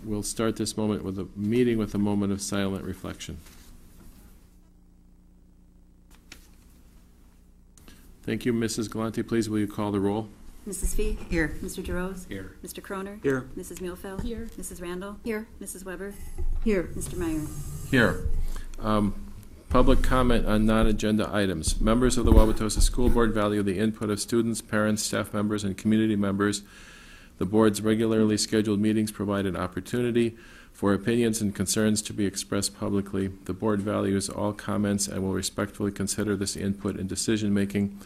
we'll start this moment with a meeting with a moment of silent reflection. Thank you. Mrs. Galante, please will you call the roll? Mrs. Fee? Here. Mr. DeRose? Here. Mr. Croner? Here. Mrs. Muehlfeld? Here. Mrs. Randall? Here. Mrs. Weber? Here. Mr. Meyer? Here. Public comment on non-agenda items. Members of the Wauwatosa School Board value the input of students, parents, staff members, and community members. The board's regularly scheduled meetings provide an opportunity for opinions and concerns to be expressed publicly. The board values all comments and will respectfully consider this input in decision-making.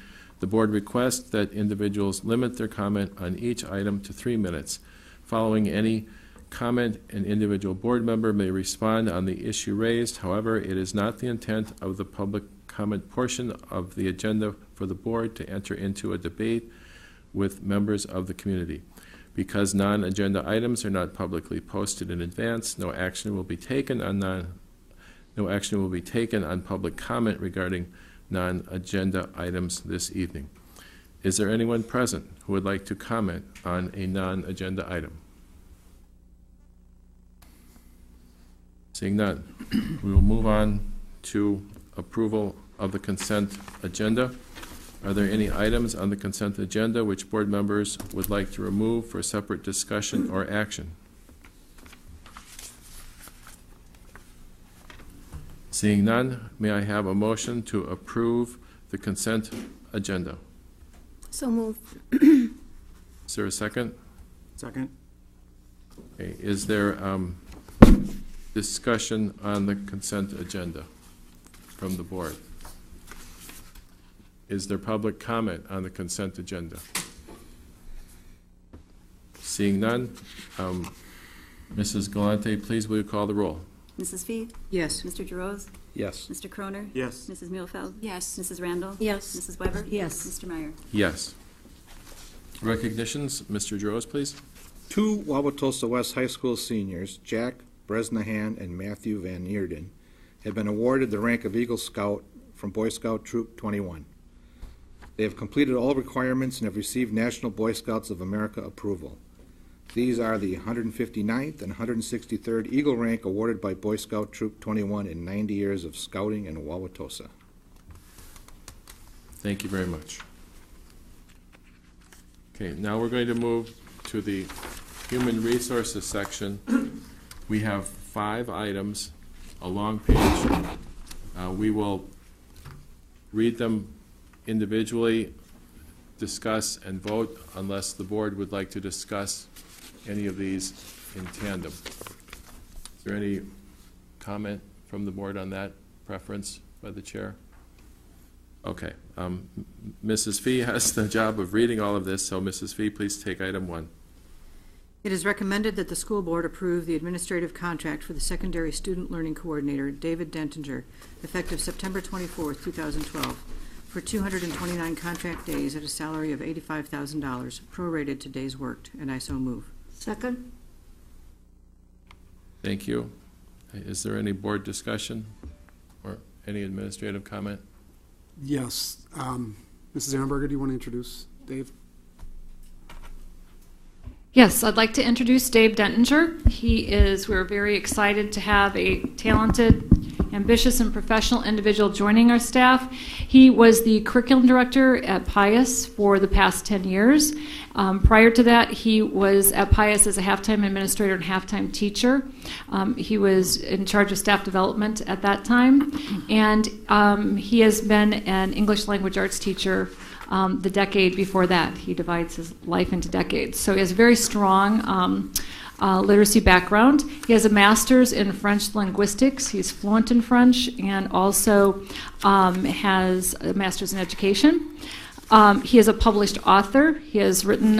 The board requests that individuals limit their comment on each item to 3 minutes. Following any comment, an individual board member may respond on the issue raised. However, it is not the intent of the public comment portion of the agenda for the board to enter into a debate with members of the community. Because non-agenda items are not publicly posted in advance, no action will be taken on public comment regarding non-agenda items this evening. Is there anyone present who would like to comment on a non-agenda item? Seeing none, we will move on to approval of the consent agenda. Are there any items on the consent agenda which board members would like to remove for separate discussion or action? Seeing none, may I have a motion to approve the consent agenda? So moved. Is there a second? Second. Okay. Is there discussion on the consent agenda from the board? Is there public comment on the consent agenda? Seeing none, Mrs. Galante, please will you call the roll? Mrs. Fee? Yes. Mr. DeRose? Yes. Mr. Croner? Yes. Mrs. Muehlfeld? Yes. Mrs. Randall? Yes. Mrs. Weber? Yes. Mr. Meyer? Yes. Recognitions, Mr. Jaros, please. 2 Wauwatosa West High School seniors, Jack Bresnahan and Matthew Van Neerden, have been awarded the rank of Eagle Scout from Boy Scout Troop 21. They have completed all requirements and have received National Boy Scouts of America approval. These are the 159th and 163rd Eagle rank awarded by Boy Scout Troop 21 in 90 years of scouting in Wauwatosa. Thank you very much. Okay, now we're going to move to the Human Resources section. We have 5 items, a long page. We will read them individually, discuss, and vote unless the board would like to discuss any of these in tandem. Is there any comment from the board on that preference by the chair? Okay. Mrs. Fee has the job of reading all of this, so Mrs. Fee, please take item 1. It is recommended that the school board approve the administrative contract for the secondary student learning coordinator, David Dentinger, effective September 24th, 2012, for 229 contract days at a salary of $85,000, prorated to days worked, and I so move. Second. Thank you. Is there any board discussion or any administrative comment? Yes. Mrs. Ehrenberger, do you want to introduce Dave? Yes, I'd like to introduce Dave Dentinger. We're very excited to have a talented, ambitious, and professional individual joining our staff. He was the curriculum director at Pius for the past 10 years. Prior to that, he was at Pius as a halftime administrator and halftime teacher. He was in charge of staff development at that time, and he has been an English language arts teacher the decade before that. He divides his life into decades. So he has a very strong literacy background. He has a master's in French linguistics. He's fluent in French and also has a master's in education. He is a published author. He has written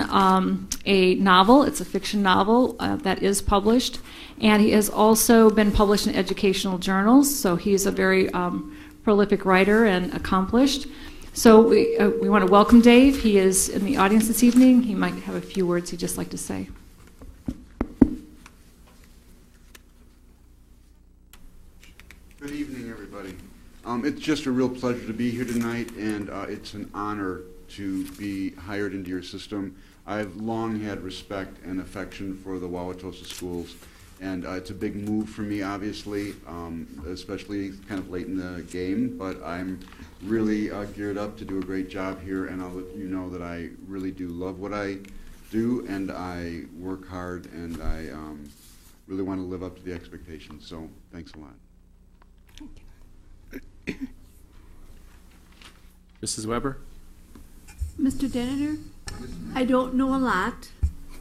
a novel. It's a fiction novel that is published. And he has also been published in educational journals. So he's a very prolific writer and accomplished. So we want to welcome Dave. He is in the audience this evening. He might have a few words he'd just like to say. Good evening, everybody. It's just a real pleasure to be here tonight, and it's an honor to be hired into your system. I've long had respect and affection for the Wauwatosa schools, And it's a big move for me, obviously, especially kind of late in the game, but I'm really geared up to do a great job here, and I'll let you know that I really do love what I do, and I work hard, and I really want to live up to the expectations, so thanks a lot. Mrs. Weber? Mr. Denner, I don't know a lot,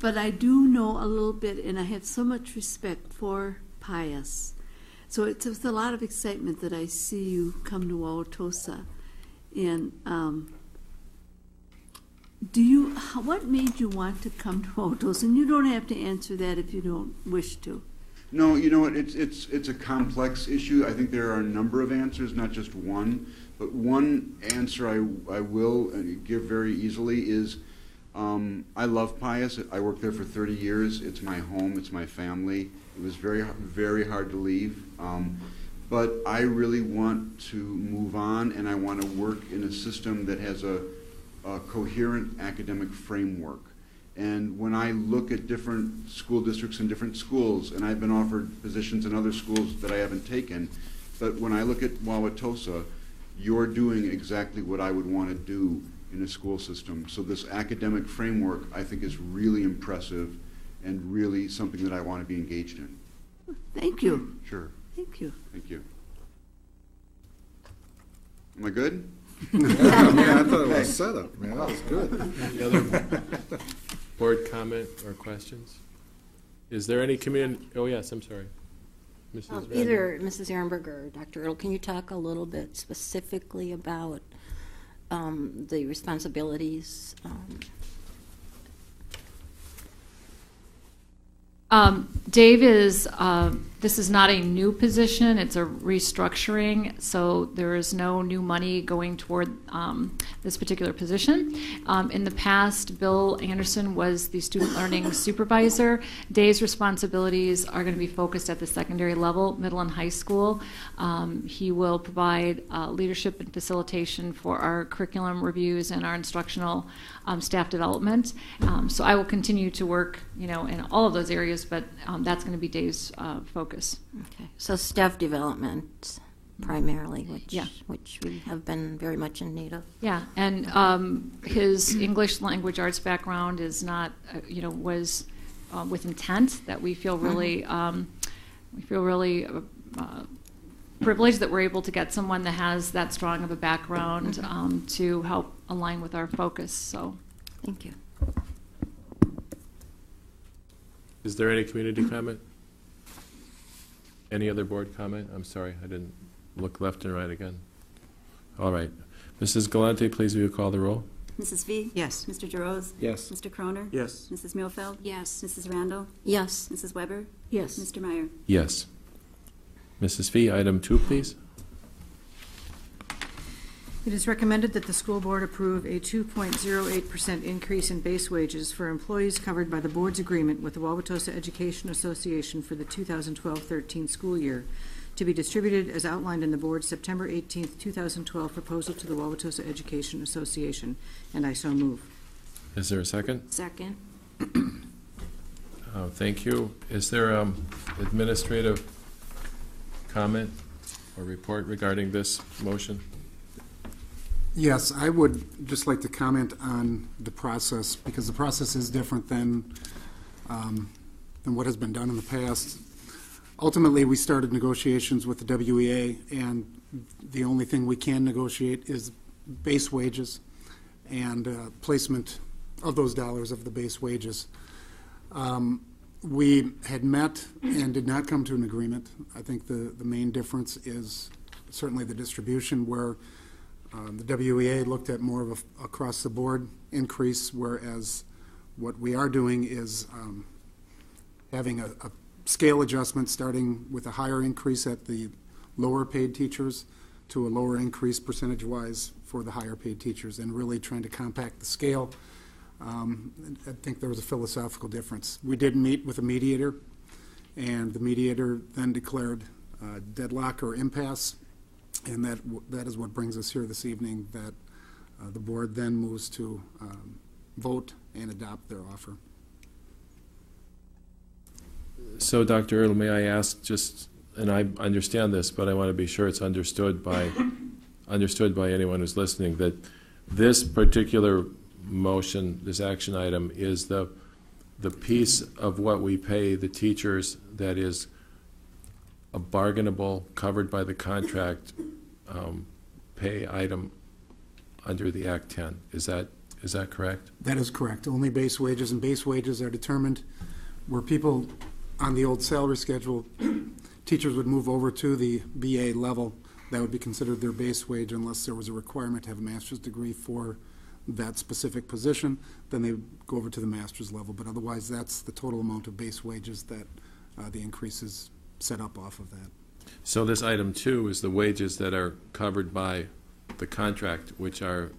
but I do know a little bit, and I have so much respect for Pius. So it's with a lot of excitement that I see you come to Wauwatosa. And what made you want to come to Wauwatosa? And you don't have to answer that if you don't wish to. No, you know what, it's a complex issue. I think there are a number of answers, not just one. But one answer I will give very easily is I love Pius. I worked there for 30 years. It's my home. It's my family. It was very, very hard to leave. But I really want to move on, and I want to work in a system that has a coherent academic framework. And when I look at different school districts and different schools, and I've been offered positions in other schools that I haven't taken, but when I look at Wauwatosa, you're doing exactly what I would want to do in a school system. So this academic framework, I think, is really impressive and really something that I want to be engaged in. Thank you. Sure. Thank you. Thank you. Am I good? Yeah, I thought it was a setup, man, that was good. Any other board comment or questions? Is there any community, oh yes, I'm sorry. Mrs. Randall? Either Mrs. Ehrenberg or Dr. Earl, can you talk a little bit specifically about the responsibilities? Dave is, this is not a new position, it's a restructuring, so there is no new money going toward this particular position. In the past, Bill Anderson was the student learning supervisor. Dave's responsibilities are going to be focused at the secondary level, middle and high school. He will provide leadership and facilitation for our curriculum reviews and our instructional staff development. So I will continue to work, in all of those areas, but that's going to be Dave's focus. Okay, so staff development primarily, which we have been very much in need of. Yeah, and his English language arts background is not, was with intent. That we feel really, privileged that we're able to get someone that has that strong of a background to help align with our focus. So, thank you. Is there any community comment? Any other board comment? I'm sorry, I didn't look left and right again. All right. Mrs. Galante, please will you call the roll? Mrs. Fee? Yes. Mr. Giroux? Yes. Mr. Croner? Yes. Mrs. Muehlfeld? Yes. Mrs. Randall? Yes. Mrs. Weber? Yes. Mr. Meyer? Yes. Mrs. Fee, item 2, please. It is recommended that the school board approve a 2.08% increase in base wages for employees covered by the board's agreement with the Wauwatosa Education Association for the 2012-13 school year, to be distributed as outlined in the board's September 18th, 2012 proposal to the Wauwatosa Education Association, and I so move. Is there a second? Second. Thank you. Is there administrative comment or report regarding this motion? Yes, I would just like to comment on the process, because the process is different than what has been done in the past. Ultimately, we started negotiations with the WEA, and the only thing we can negotiate is base wages and placement of those dollars of the base wages. We had met and did not come to an agreement. I think the main difference is certainly the distribution, where the WEA looked at more of a across-the-board increase, whereas what we are doing is having a scale adjustment, starting with a higher increase at the lower-paid teachers to a lower increase percentage-wise for the higher-paid teachers, and really trying to compact the scale. I think there was a philosophical difference. We did meet with a mediator, and the mediator then declared deadlock or impasse. And that is what brings us here this evening, that the board then moves to vote and adopt their offer. So, Dr. Earle, may I ask just, and I understand this, but I want to be sure it's understood by anyone who's listening, that this particular motion, this action item, is the piece of what we pay the teachers that is a bargainable, covered by the contract pay item under the Act 10. Is that correct? That is correct. Only base wages, and base wages are determined where people on the old salary schedule, teachers would move over to the BA level. That would be considered their base wage unless there was a requirement to have a master's degree for that specific position. Then they would go over to the master's level. But otherwise, that's the total amount of base wages that the increase is set up off of that. So this item 2 is the wages that are covered by the contract, which are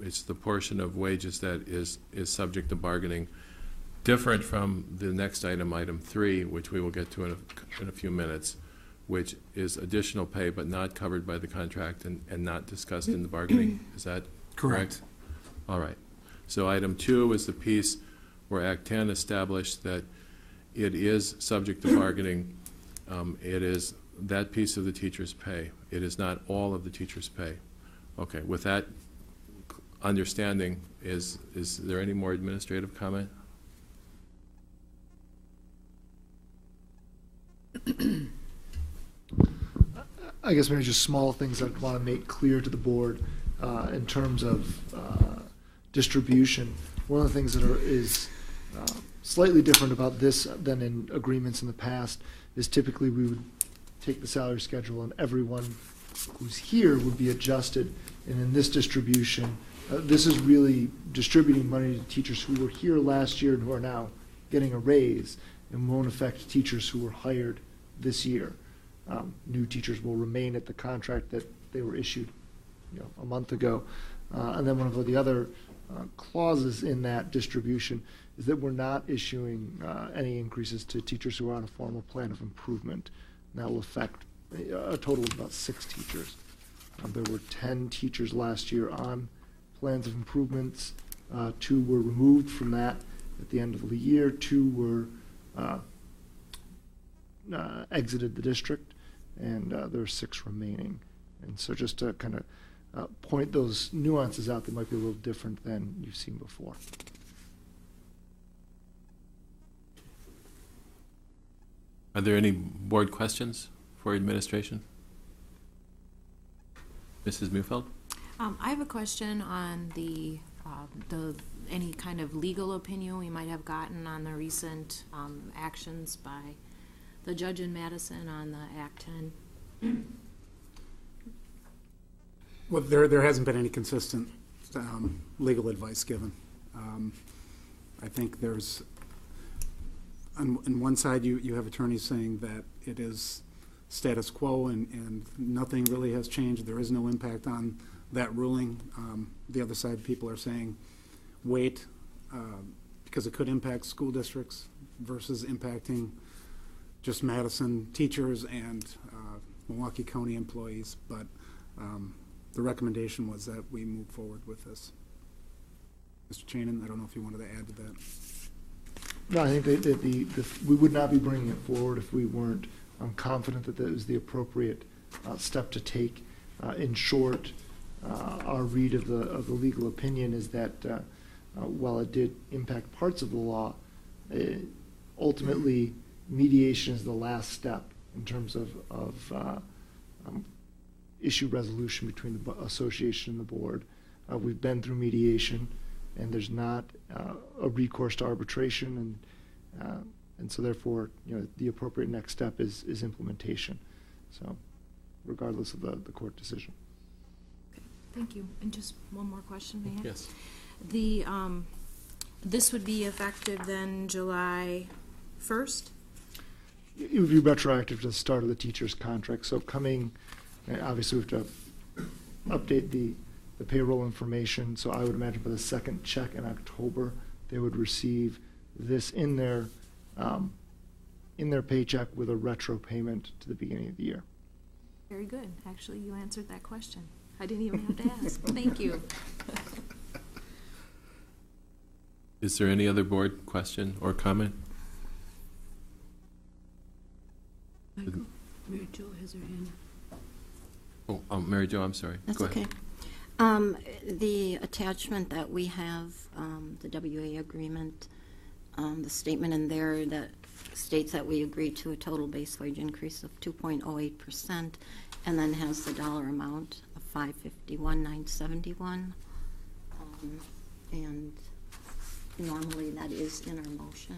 it's the portion of wages that is subject to bargaining, different from the next item, item 3, which we will get to in a few minutes, which is additional pay but not covered by the contract and not discussed in the bargaining. Is that correct? All right. So item 2 is the piece where Act 10 established that it is subject to bargaining. It is that piece of the teacher's pay. It is not all of the teacher's pay. Okay. With that understanding, is there any more administrative comment? I guess maybe just small things I'd want to make clear to the board in terms of distribution. One of the things that is slightly different about this than in agreements in the past is typically we would take the salary schedule and everyone who's here would be adjusted. And in this distribution, this is really distributing money to teachers who were here last year and who are now getting a raise, and won't affect teachers who were hired this year. New teachers will remain at the contract that they were issued a month ago. And then one of the other clauses in that distribution is that we're not issuing any increases to teachers who are on a formal plan of improvement. And that will affect a total of about 6 teachers. There were 10 teachers last year on plans of improvements. 2 were removed from that at the end of the year. 2 were exited the district, and there are 6 remaining. And so just to kind of point those nuances out that might be a little different than you've seen before. Are there any board questions for administration? Mrs. Mufeld? I have a question on the any kind of legal opinion we might have gotten on the recent actions by the judge in Madison on the Act 10. Well, there hasn't been any consistent legal advice given. I think there's, on one side, you have attorneys saying that it is status quo and nothing really has changed. There is no impact on that ruling. The other side, people are saying wait because it could impact school districts versus impacting just Madison teachers and Milwaukee County employees. But the recommendation was that we move forward with this. Mr. Chanin, I don't know if you wanted to add to that. No, I think that we would not be bringing it forward if we weren't confident that that was the appropriate step to take. In short, our read of the legal opinion is that while it did impact parts of the law, ultimately mediation is the last step in terms of issue resolution between the association and the board. We've been through mediation, and there's not a recourse to arbitration, and so therefore, the appropriate next step is implementation. So, regardless of the court decision. Okay, thank you. And just one more question, may I? Yes. This would be effective then July 1st? It would be retroactive to the start of the teacher's contract. So obviously we have to update the payroll information. So I would imagine by the second check in October, they would receive this in their paycheck with a retro payment to the beginning of the year. Very good. Actually, you answered that question. I didn't even have to ask. Thank you. Is there any other board question or comment? Michael, Mary Jo has her hand. Oh, Mary Jo, I'm sorry. That's Go ahead. okay. The attachment that we have, the WA agreement, the statement in there that states that we agree to a total base wage increase of 2.08%, and then has the dollar amount of $551,971. And normally that is in our motion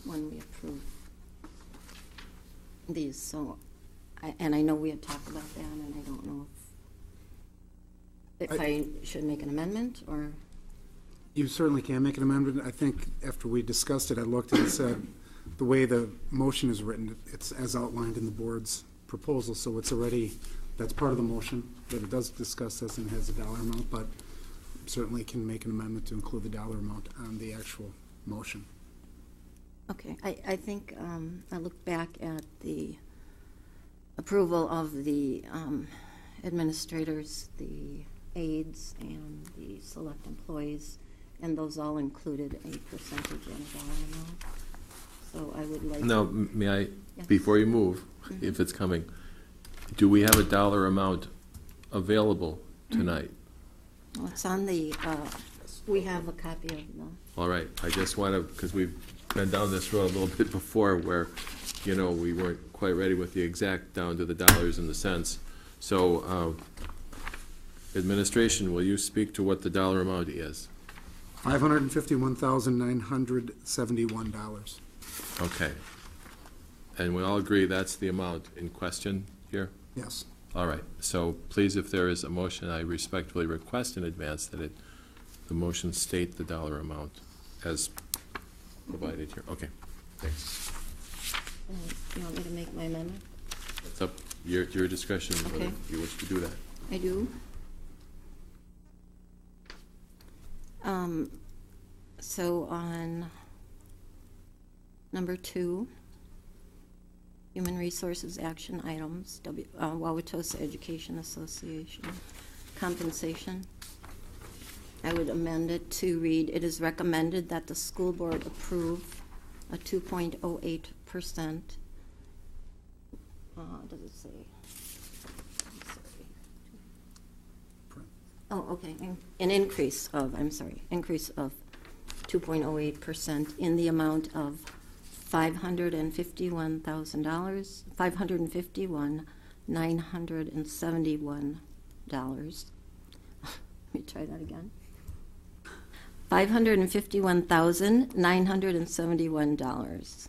when we approve these. So, and I know we had talked about that, and I don't know if I should make an amendment or. You certainly can make an amendment. I think after we discussed it, I looked and it said the way the motion is written, it's as outlined in the board's proposal, so it's already, that's part of the motion, that it does discuss this and has a dollar amount, but certainly can make an amendment to include the dollar amount on the actual motion. Okay, I think I looked back at the approval of the administrators, the aides, and the select employees, and those all included a percentage and a dollar amount. So I would like. Now, may I, Yes. before you move, if it's coming, do we have a dollar amount available tonight? Well, it's on the, we have a copy of the. All right, I just want to, because we've been down this road a little bit before where, you know, we weren't quite ready with the exact down to the dollars and the cents. So, administration, will you speak to what the dollar amount is? $551,971. Okay. And we all agree that's the amount in question here? Yes. All right, so please, if there is a motion, I respectfully request in advance that the motion state the dollar amount as provided here. Okay, thanks. You want me to make my amendment? It's up, your discussion, whether Okay. you wish to do that. I do. So on number 2, Human Resources Action Items, Wauwatosa Education Association, compensation, I would amend it to read, it is recommended that the school board approve a 2.08%, does it say? I'm sorry. Oh, okay, an increase of 2.08% in the amount of $551,971. Let me try that again. $551,971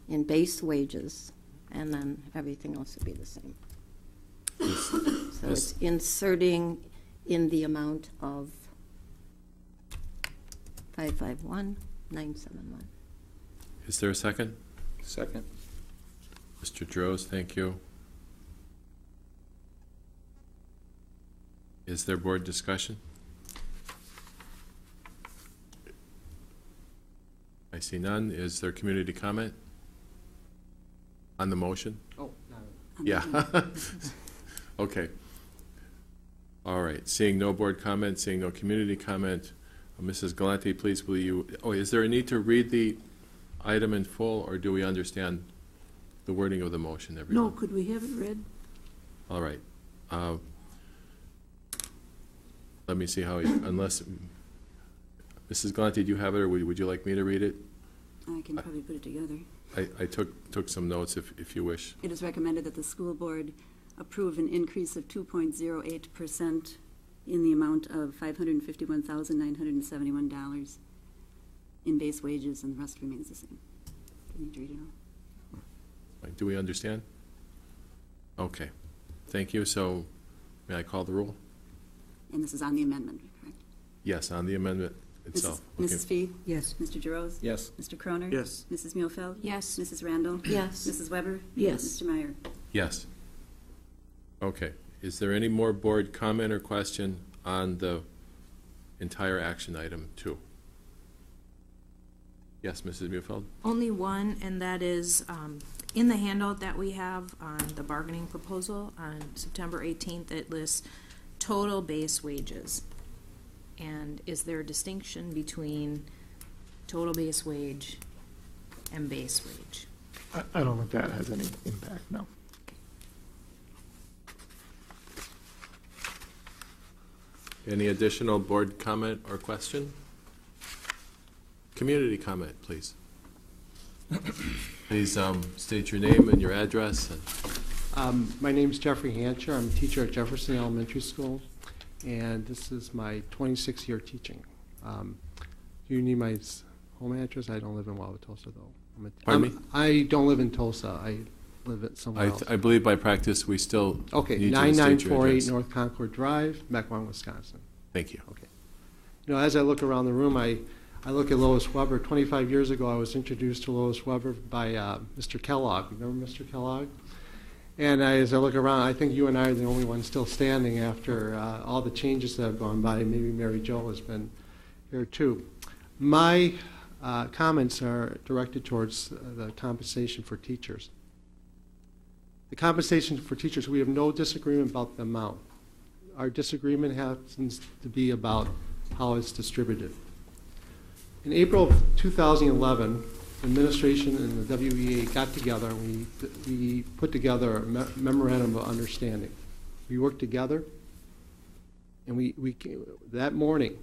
in base wages, and then everything else would be the same. So it's inserting in the amount of 551,971. Is there a second? Second. Mr. Droz, thank you. Is there board discussion? I see none. Is there community comment on the motion? On the Yeah. amendment. Okay. All right. Seeing no board comment, seeing no community comment, Mrs. Galante, please will you, is there a need to read the item in full, or do we understand the wording of the motion, everyone? No, could we have it read? All right. Let me see how, unless, Mrs. Galante, do you have it, or would you like me to read it? I can probably put it together. I took some notes if you wish. It is recommended that the school board approve an increase of 2.08% in the amount of $551,971 in base wages, and the rest remains the same. Do you need to read it all? Do we understand? Okay. Thank you. So, may I call the roll? And this is on the amendment, correct? Yes, on the amendment itself. Mrs. Fee? Yes. Mr. Giroux? Yes. Mr. Croner? Yes. Mrs. Muehlfeld? Yes. Mrs. Randall? Yes. Mrs. Weber? Yes. Mr. Meyer? Yes. Okay. Is there any more board comment or question on the entire action item 2? Yes, Mrs. Muehlfeld? Only one, and that is in the handout that we have on the bargaining proposal on September 18th, it lists total base wages. And is there a distinction between total base wage and base wage? I don't think that has any impact, no. Any additional board comment or question? Community comment, please. Please state your name and your address. My name is Jeffrey Hancher. I'm a teacher at Jefferson Elementary School, and this is my 26th year teaching. Do you need my home address? I don't live in Wauwatosa, though. Pardon me? I don't live in Tulsa. I live at somewhere else. I believe by practice we still Okay, need you to state your 9948 address. North Concord Drive, Mequon, Wisconsin. Thank you. Okay. You know, as I look around the room, I look at Lois Weber. 25 years ago, I was introduced to Lois Weber by Mr. Kellogg. Remember Mr. Kellogg? And as I look around, I think you and I are the only ones still standing after all the changes that have gone by. Maybe Mary Jo has been here too. My comments are directed towards the compensation for teachers. The compensation for teachers, we have no disagreement about the amount. Our disagreement happens to be about how it's distributed. In April of 2011, the administration and the WEA got together and we put together a memorandum of understanding. We worked together, and we that morning,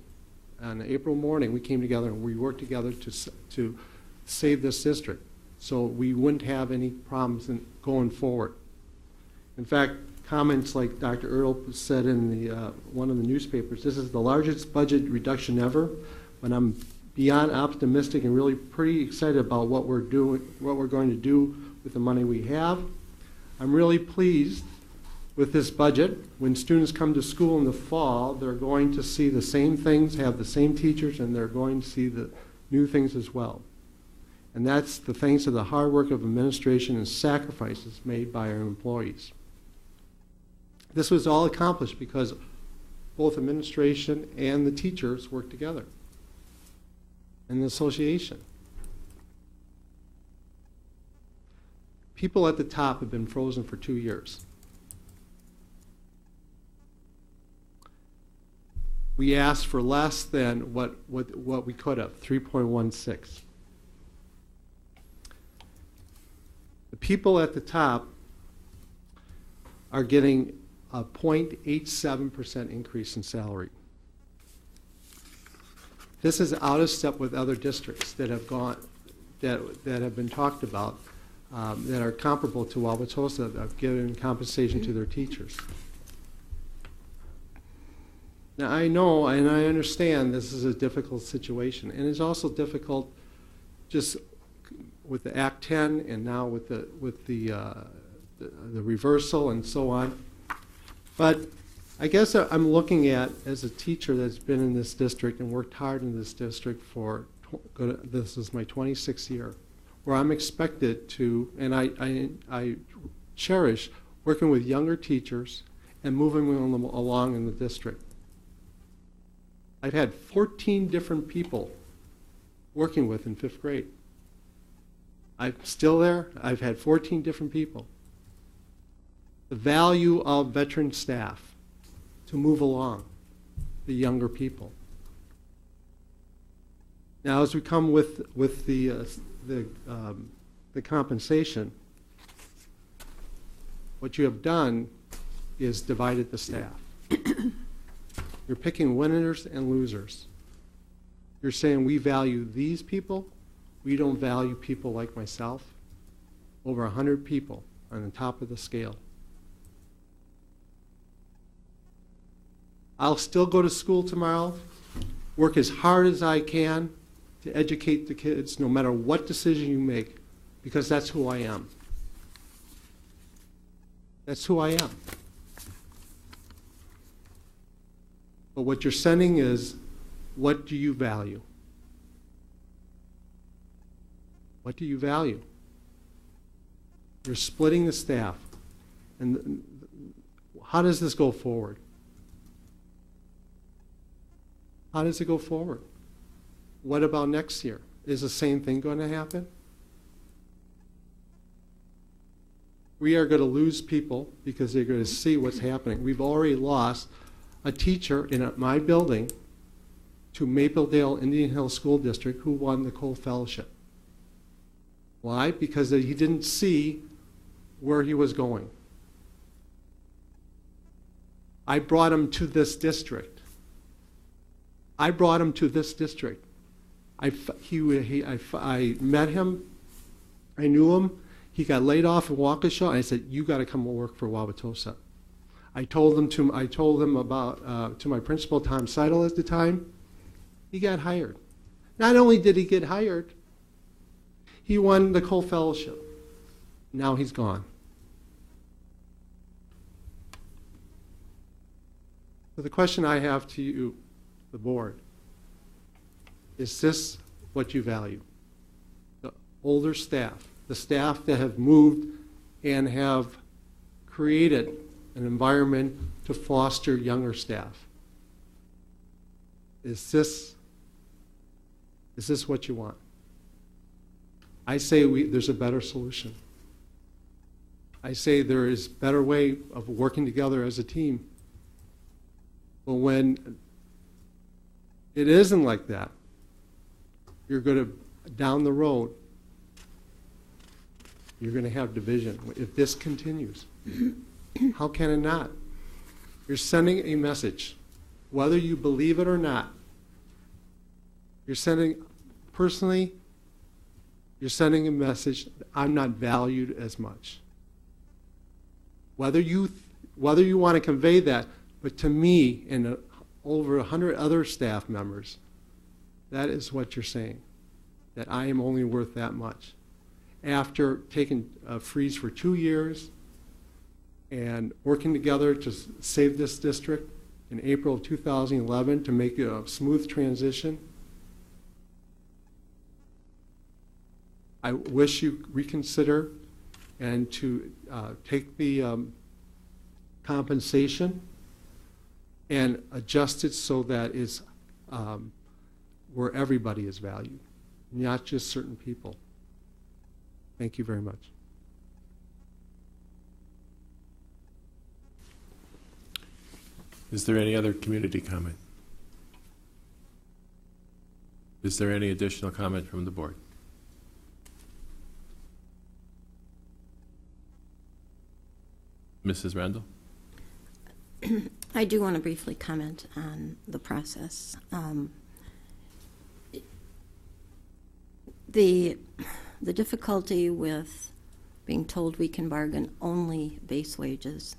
on April morning, we came together and we worked together to save this district, so we wouldn't have any problems going forward. In fact, comments like Dr. Earl said in one of the newspapers, this is the largest budget reduction ever, but I'm beyond optimistic and really pretty excited about what we're going to do with the money we have. I'm really pleased with this budget. When students come to school in the fall, they're going to see the same things, have the same teachers, and they're going to see the new things as well. And that's the thanks to the hard work of administration and sacrifices made by our employees. This was all accomplished because both administration and the teachers worked together in the association. People at the top have been frozen for 2 years. We asked for less than what we could have, 3.16. The people at the top are getting a 0.87% increase in salary. This is out of step with other districts that have gone, that have been talked about, that are comparable to Wauwatosa, that have given compensation to their teachers. Now I know and I understand this is a difficult situation, and it's also difficult just with the Act 10 and now with the reversal and so on. But I guess I'm looking at, as a teacher that's been in this district and worked hard in this district for, this is my 26th year, where I'm expected to, and I cherish working with younger teachers and moving them along in the district. I've had 14 different people working with in 5th grade. I'm still there. I've had 14 different people. The value of veteran staff to move along the younger people. Now, as we come with the compensation, what you have done is divided the staff. You're picking winners and losers. You're saying we value these people, we don't value people like myself. Over 100 people on the top of the scale. I'll still go to school tomorrow, work as hard as I can to educate the kids no matter what decision you make, because that's who I am. That's who I am. But what you're sending is, what do you value? What do you value? You're splitting the staff. And how does this go forward? How does it go forward? What about next year? Is the same thing going to happen? We are going to lose people because they're going to see what's happening. We've already lost a teacher in my building to Mapledale Indian Hill School District who won the Cole Fellowship. Why? Because he didn't see where he was going. I brought him to this district. I met him. I knew him. He got laid off in Waukesha. And I said, "You got to come work for Wauwatosa." I told him about to my principal, Tom Seidel, at the time. He got hired. Not only did he get hired, he won the Cole Fellowship. Now he's gone. So the question I have to you, the board, is this what you value? The older staff, the staff that have moved and have created an environment to foster younger staff. Is this what you want? I say there's a better solution. I say there is a better way of working together as a team. But when it isn't like that, you're going to, down the road, you're going to have division if this continues. How can it not? You're sending a message, whether you believe it or not. You're sending a message that I'm not valued as much. Whether you want to convey that, but to me and over 100 other staff members, that is what you're saying, that I am only worth that much. After taking a freeze for 2 years and working together to save this district in April of 2011 to make it a smooth transition, I wish you reconsider and to take the compensation and adjust it so that it's where everybody is valued, not just certain people. Thank you very much. Is there any other community comment? Is there any additional comment from the board? Mrs. Randall? I do want to briefly comment on the process. The difficulty with being told we can bargain only base wages,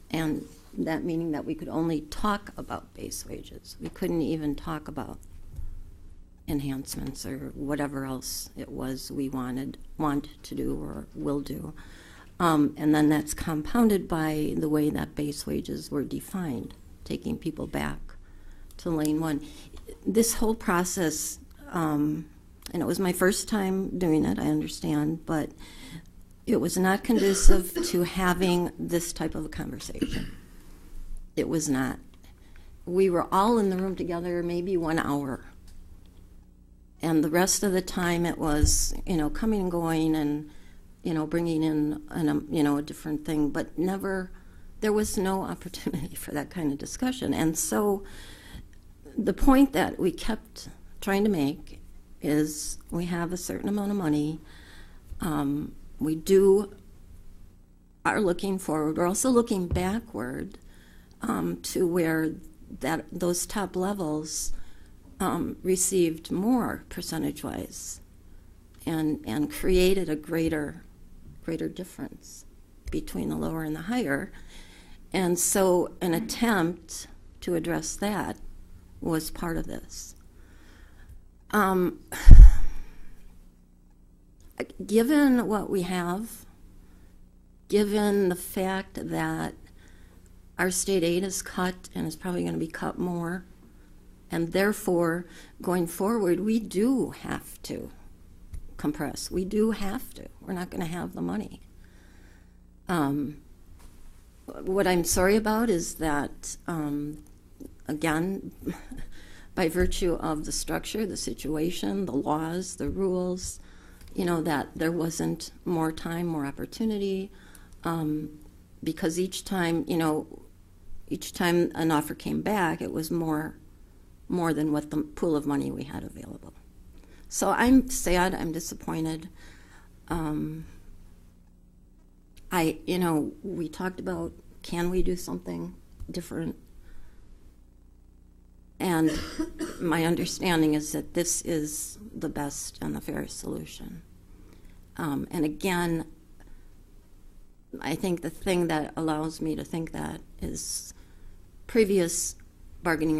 and that meaning that we could only talk about base wages. We couldn't even talk about enhancements or whatever else it was we want to do or will do. And then that's compounded by the way that base wages were defined, taking people back to lane one. This whole process, and it was my first time doing it, I understand, but it was not conducive to having this type of a conversation. It was not. We were all in the room together maybe 1 hour. And the rest of the time it was, coming and going and, bringing in, a different thing, but never, there was no opportunity for that kind of discussion. And so the point that we kept trying to make is we have a certain amount of money. We are looking forward. We're also looking backward to where those top levels received more percentage-wise and created a greater difference between the lower and the higher. And so an attempt to address that was part of this. Given what we have, given the fact that our state aid is cut and is probably going to be cut more, and therefore, going forward, we do have to compress. We do have to. We're not going to have the money. What I'm sorry about is that, again, by virtue of the structure, the situation, the laws, the rules, that there wasn't more time, more opportunity, because each time an offer came back, it was more than what the pool of money we had available. So I'm sad, I'm disappointed. We talked about, can we do something different? And my understanding is that this is the best and the fairest solution. And again, I think the thing that allows me to think that is previous bargaining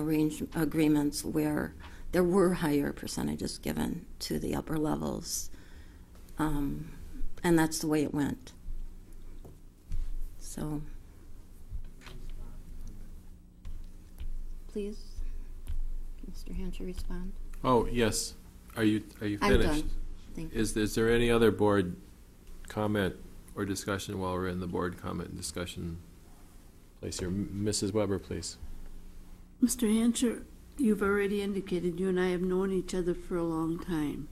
agreements where there were higher percentages given to the upper levels, and that's the way it went. So, please, Mr. Hancher, respond. Oh, yes. Are you finished? I'm done. Thank you. Is there any other board comment or discussion while we're in the board comment and discussion place here? Mrs. Weber, please. Mr. Hancher, you've already indicated you and I have known each other for a long time.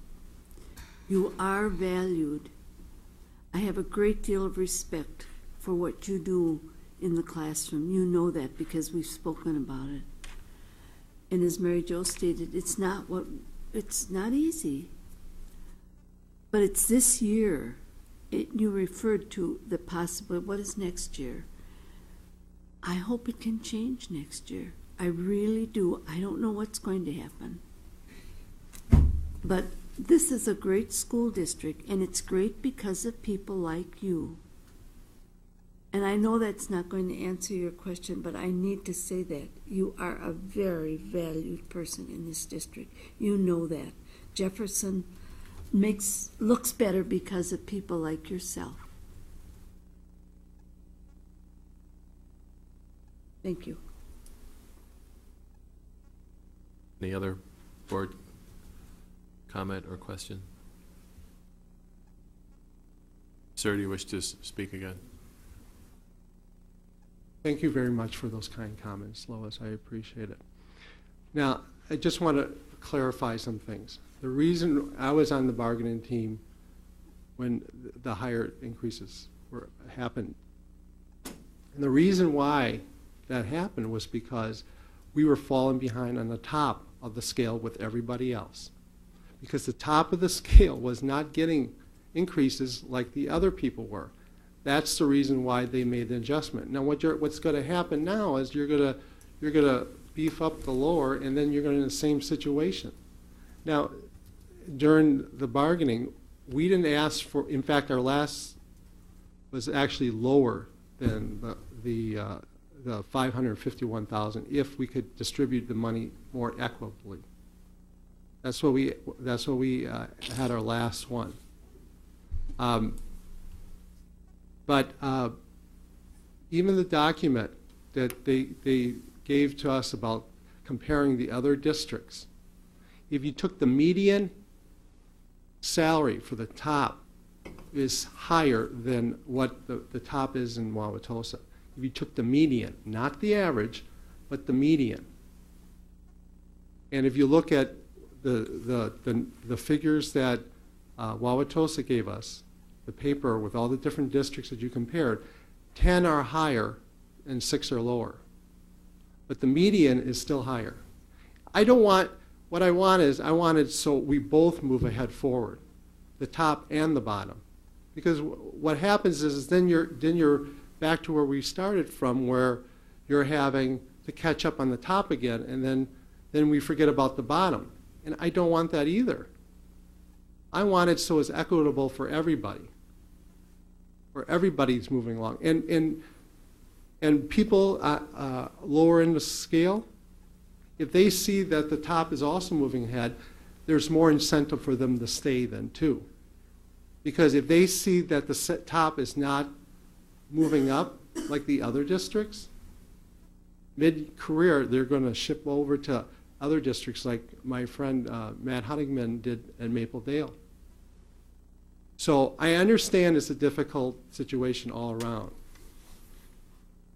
You are valued. I have a great deal of respect for what you do in the classroom. You know that because we've spoken about it. And as Mary Jo stated, it's not easy. But it's this year. You referred to the possible, what is next year? I hope it can change next year. I really do. I don't know what's going to happen. But this is a great school district, and it's great because of people like you. And I know that's not going to answer your question, but I need to say that. You are a very valued person in this district. You know that. Jefferson looks better because of people like yourself. Thank you. Any other board comment or question? Sir, do you wish to speak again? Thank you very much for those kind comments, Lois. I appreciate it. Now, I just want to clarify some things. The reason I was on the bargaining team when the higher increases happened, and the reason why that happened was because we were falling behind on the top of the scale with everybody else. Because the top of the scale was not getting increases like the other people were. That's the reason why they made the adjustment. Now, what's going to happen now is you're going to beef up the lower, and then you're going to be in the same situation. Now, during the bargaining, we didn't ask for. In fact, our last was actually lower than the 551,000 if we could distribute the money more equitably. That's what we had our last one. But even the document that they gave to us about comparing the other districts, if you took the median salary for the top is higher than what the top is in Wauwatosa. If you took the median, not the average, but the median. And if you look at the figures that Wauwatosa gave us, the paper with all the different districts that you compared, 10 are higher and 6 are lower. But the median is still higher. What I want is, I wanted so we both move ahead forward, the top and the bottom. Because what happens is then you're back to where we started from, where you're having to catch up on the top again, and then we forget about the bottom. And I don't want that either. I want it so it's equitable for everybody, where everybody's moving along. And people lower in the scale, if they see that the top is also moving ahead, there's more incentive for them to stay then too. Because if they see that the top is not moving up like the other districts, mid-career they're going to ship over to other districts like my friend Matt Honigman did in Maple Dale. So I understand it's a difficult situation all around.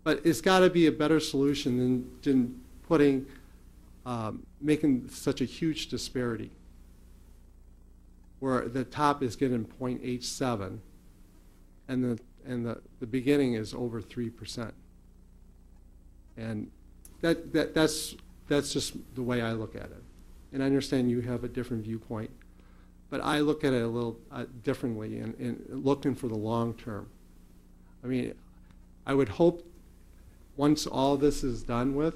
But it's got to be a better solution than putting, making such a huge disparity, where the top is getting 0.87 and the beginning is over 3%. And that's just the way I look at it. And I understand you have a different viewpoint. but I look at it a little differently and looking for the long term. I mean, I would hope once all this is done with,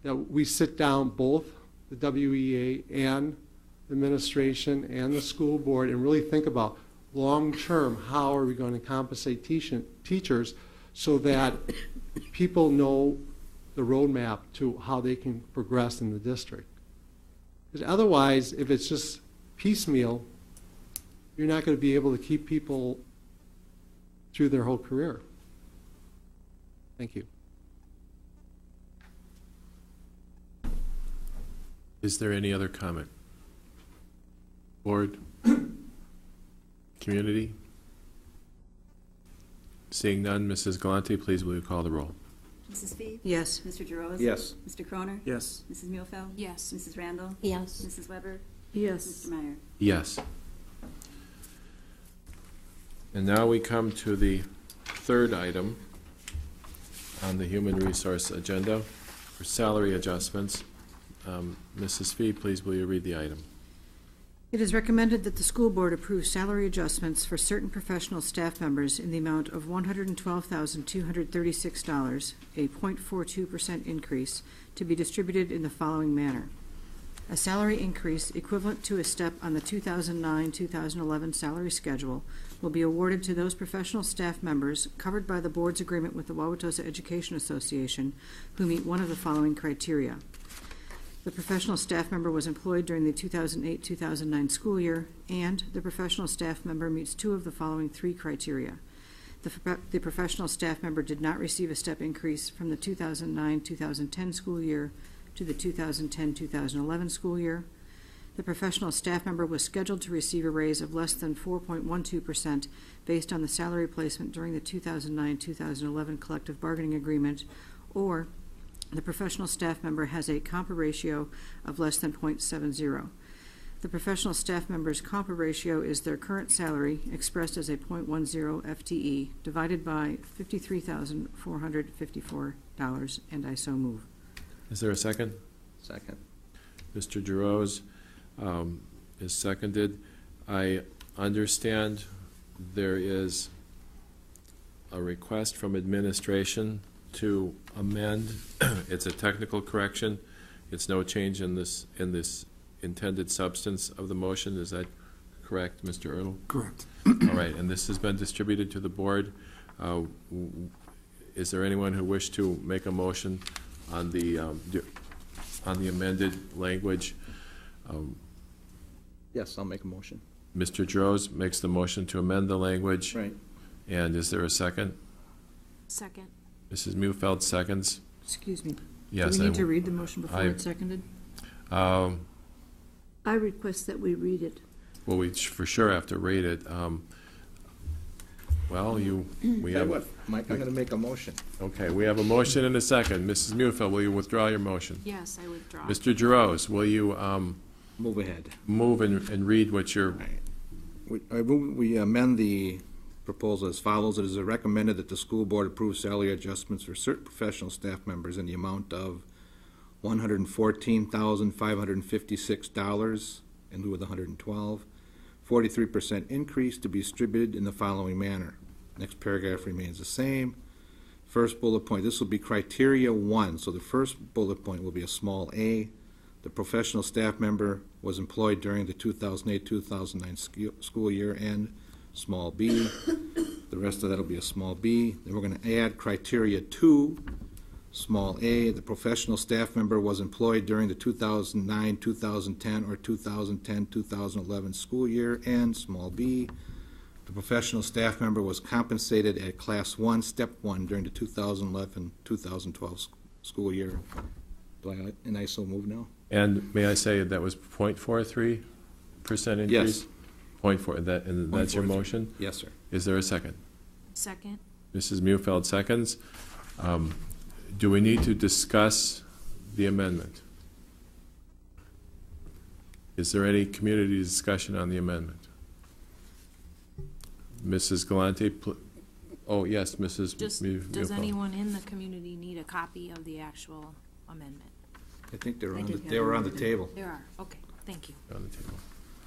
that we sit down, both the WEA and the administration and the school board, and really think about long-term, how are we going to compensate teachers so that people know the roadmap to how they can progress in the district. Because otherwise, if it's just piecemeal, you're not going to be able to keep people through their whole career. Thank you. Is there any other comment? Board? Community? Seeing none, Mrs. Galante, please will you call the roll? Mrs. Fee? Yes. Mr. Giroux? Yes. Mr. Croner? Yes. Mrs. Muehlfeld? Yes. Mrs. Randall? Yes. Mrs. Weber? Yes. Mr. Meyer? Yes. And now we come to the third item on the human resource agenda for salary adjustments. Mrs. Fee, please will you read the item? It is recommended that the school board approve salary adjustments for certain professional staff members in the amount of $112,236, a 0.42% increase, to be distributed in the following manner. A salary increase equivalent to a step on the 2009-2011 salary schedule will be awarded to those professional staff members covered by the board's agreement with the Wauwatosa Education Association who meet one of the following criteria. The professional staff member was employed during the 2008-2009 school year, and the professional staff member meets two of the following three criteria. The professional staff member did not receive a step increase from the 2009-2010 school year to the 2010-2011 school year. The professional staff member was scheduled to receive a raise of less than 4.12% based on the salary placement during the 2009-2011 collective bargaining agreement, or the professional staff member has a compa ratio of less than 0.70. The professional staff member's compa ratio is their current salary expressed as a 0.10 FTE divided by $53,454, and I so move. Is there a second? Second. Mr. Giroux is seconded. I understand there is a request from administration to amend. It's a technical correction. It's no change in this intended substance of the motion. Is that correct, Mr. Ertl? Correct. All right, and this has been distributed to the board. Is there anyone who wished to make a motion on the amended language? Yes, I'll make a motion. Mr. Giroux makes the motion to amend the language. Right. And is there a second? Second. Mrs. Muehlfeld seconds. Excuse me. Yes. Do we need to read the motion before it's seconded? I request that we read it. Well, we for sure have to read it. We have. What, Mike, I'm going to make a motion. Okay, we have a motion and a second. Mrs. Muehlfeld, will you withdraw your motion? Yes, I withdraw. Mr. Giroux, will you Move ahead. move and read what you're... We amend the proposal as follows. It is recommended that the school board approve salary adjustments for certain professional staff members in the amount of $114,556 in lieu of the $112. 43% increase to be distributed in the following manner. Next paragraph remains the same. First bullet point, this will be criteria 1. So the first bullet point will be a small a. The professional staff member was employed during the 2008-2009 school year, and small b. The rest of that will be a small b. Then we're going to add criteria 2, small a. The professional staff member was employed during the 2009-2010 or 2010-2011 school year, and small b. The professional staff member was compensated at class 1, step 1 during the 2011-2012 school year. And I so move now? And may I say that was 0.43% increase? Yes. 0.4, and that's your motion? Yes, sir. Is there a second? Second. Mrs. Muehlfeld seconds. Do we need to discuss the amendment? Is there any community discussion on the amendment? Mrs. Galante, oh, yes, Mrs. Does Muehlfeld. anyone in the community need a copy of the actual amendment? I think they were on the table. There are, okay, thank you. On the table.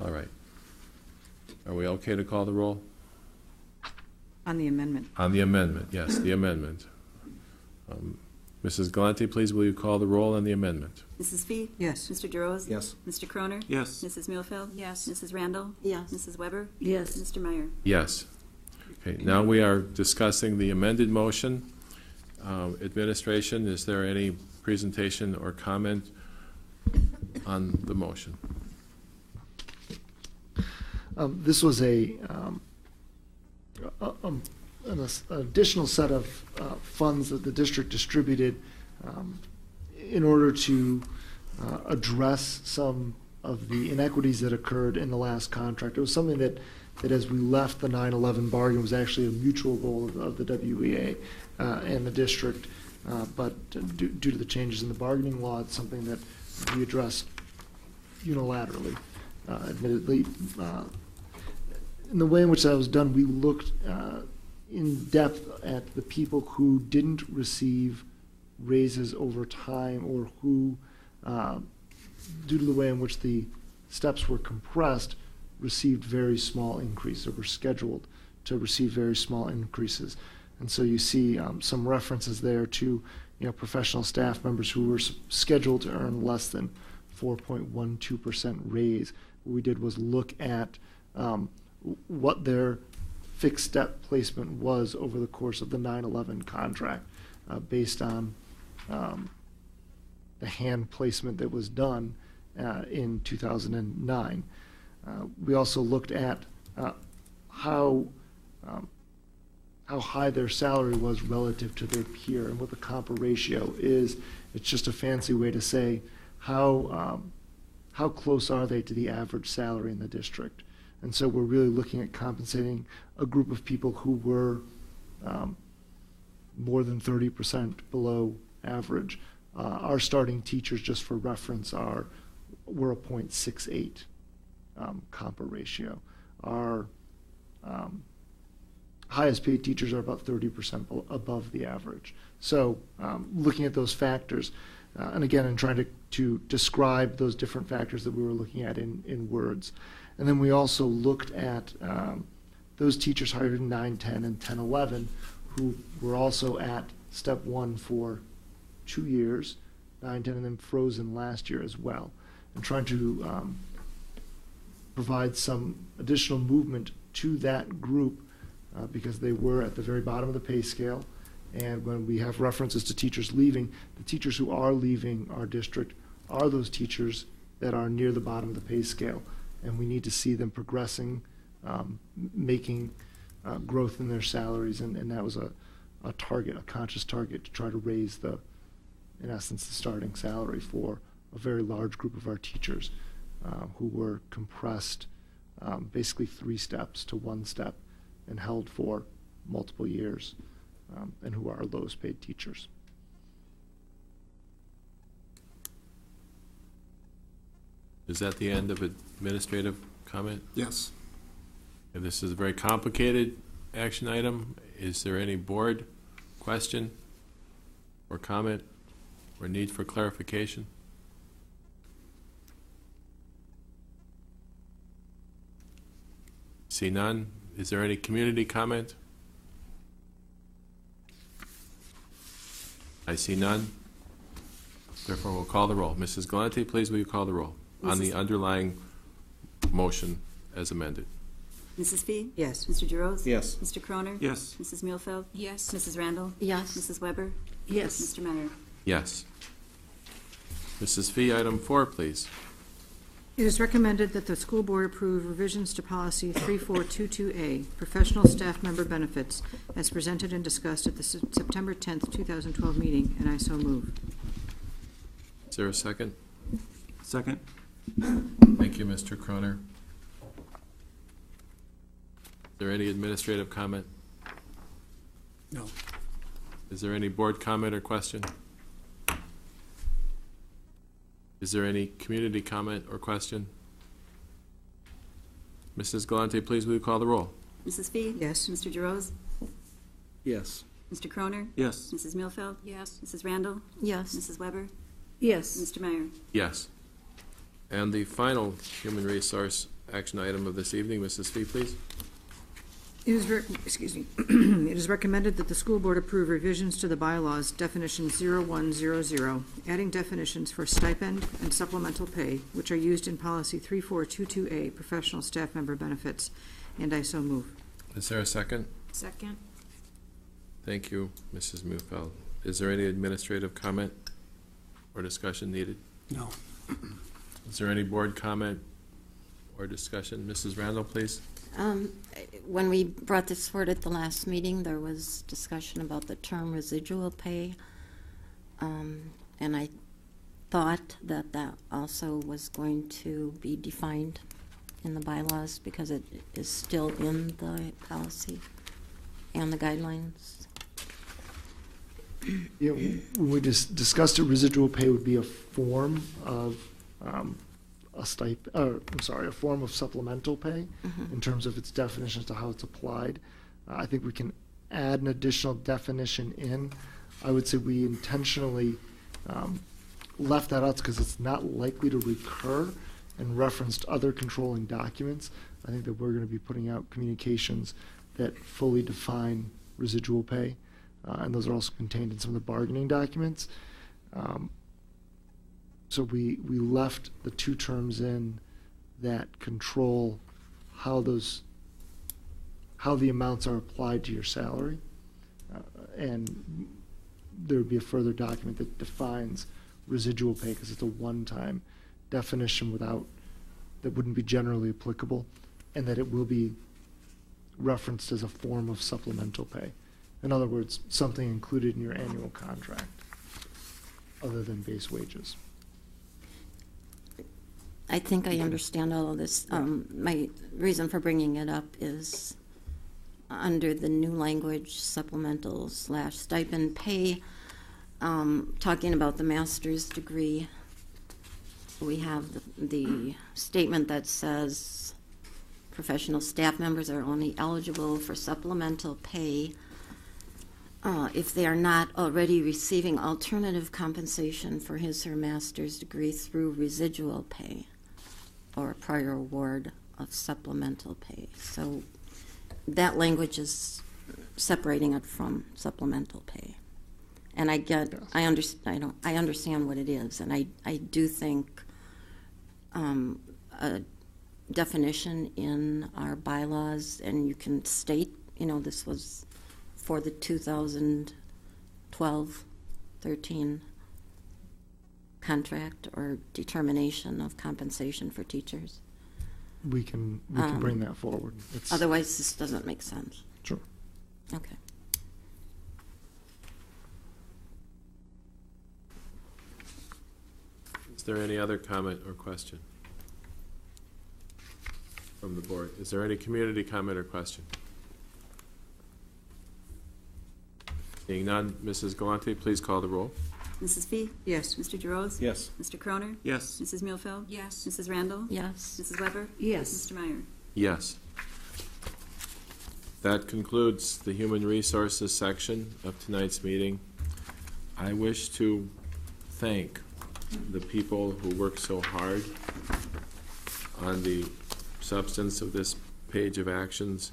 All right. Are we okay to call the roll? On the amendment. On the amendment, yes, the amendment. Mrs. Galante, please will you call the roll on the amendment? Mrs. Fee? Yes. Mr. DeRose? Yes. Mr. Croner? Yes. Mrs. Muehlfeld? Yes. Mrs. Randall? Yes. Mrs. Weber? Yes. Mr. Meyer? Yes. Okay, now we are discussing the amended motion. Administration, is there any presentation or comment on the motion? This was an additional set of funds that the district distributed in order to address some of the inequities that occurred in the last contract. It was something that as we left the 9/11 bargain was actually a mutual goal of the WEA and the district, but due to the changes in the bargaining law, it's something that we addressed unilaterally, admittedly. In the way in which that was done, we looked in depth at the people who didn't receive raises over time, or who, due to the way in which the steps were compressed, received very small increases, or were scheduled to receive very small increases. And so you see some references there to, professional staff members who were scheduled to earn less than 4.12% raise. What we did was look at what their fixed step placement was over the course of the 9/11 contract, based on the hand placement that was done in 2009. We also looked at how high their salary was relative to their peer, and what the compa ratio is. It's just a fancy way to say how close are they to the average salary in the district. And so we're really looking at compensating a group of people who were more than 30% below average. Our starting teachers, just for reference, were a 0.68 compa ratio. Our highest paid teachers are about 30% above the average. So looking at those factors, and again, in trying to describe those different factors that we were looking at in words. And then we also looked at those teachers hired in 9, 10, and 10, 11, who were also at step 1 for 2 years, 9, 10, and then frozen last year as well, and trying to provide some additional movement to that group because they were at the very bottom of the pay scale. And when we have references to teachers leaving, the teachers who are leaving our district are those teachers that are near the bottom of the pay scale. And we need to see them progressing, making growth in their salaries. And that was a target, a conscious target, to try to raise in essence, the starting salary for a very large group of our teachers who were compressed basically 3 steps to 1 step and held for multiple years, and who are our lowest paid teachers. Is that the end of administrative comment? Yes. And this is a very complicated action item. Is there any board question or comment or need for clarification? See none. Is there any community comment? I see none. Therefore, we'll call the roll. Mrs. Galante, please will you call the roll on the underlying motion as amended? Mrs. Fee? Yes. Mr. DeRose? Yes. Mr. Croner? Yes. Mrs. Muehlfeld? Yes. Mrs. Randall? Yes. Mrs. Weber? Yes. Mr. Meyer? Yes. Mrs. Fee, item 4, please. It is recommended that the school board approve revisions to policy 3422A, professional staff member benefits, as presented and discussed at the September 10th, 2012 meeting, and I so move. Is there a second? Second. Thank you, Mr. Croner. Is there any administrative comment? No. Is there any board comment or question? Is there any community comment or question? Mrs. Galante, please will you call the roll? Mrs. Fee? Yes. Mr. DeRose? Yes. Mr. Croner? Yes. Mrs. Muehlfeld? Yes. Mrs. Randall? Yes. Mrs. Weber? Yes. Mr. Meyer? Yes. And the final human resource action item of this evening. Mrs. Fee, please. It is, it is recommended that the school board approve revisions to the bylaws, definition 0100, adding definitions for stipend and supplemental pay, which are used in policy 3422A, professional staff member benefits, and I so move. Is there a second? Second. Thank you, Mrs. Mufeld. Is there any administrative comment or discussion needed? No. Is there any board comment or discussion? Mrs. Randall, please. When we brought this forward at the last meeting, there was discussion about the term residual pay, and I thought that that also was going to be defined in the bylaws because it is still in the policy and the guidelines. Yeah, when we just discussed it, residual pay would be a form of a form of supplemental pay in terms of its definition as to how it's applied. I think we can add an additional definition in. I would say we intentionally left that out because it's not likely to recur and referenced other controlling documents. I think that we're going to be putting out communications that fully define residual pay, and those are also contained in some of the bargaining documents. So we left the two terms in that control how the amounts are applied to your salary, and there would be a further document that defines residual pay because it's a one-time definition that wouldn't be generally applicable, and that it will be referenced as a form of supplemental pay. In other words, something included in your annual contract other than base wages. I think I understand all of this. My reason for bringing it up is under the new language, supplemental / stipend pay, talking about the master's degree, we have the statement that says professional staff members are only eligible for supplemental pay if they are not already receiving alternative compensation for his or her master's degree through residual pay or a prior award of supplemental pay. So that language is separating it from supplemental pay. And I understand what it is, and I do think a definition in our bylaws, and you can state, this was for the 2012-13 contract or determination of compensation for teachers. We can bring that forward. Otherwise, this doesn't make sense. Sure. Okay. Is there any other comment or question from the board? Is there any community comment or question? Seeing none, Mrs. Galante, please call the roll. Mrs. Fee? Yes. Mr. Giroux? Yes. Mr. Croner? Yes. Mrs. Muehlfeld? Yes. Mrs. Randall? Yes. Mrs. Weber? Yes. Mr. Meyer? Yes. That concludes the Human Resources section of tonight's meeting. I wish to thank the people who worked so hard on the substance of this page of actions,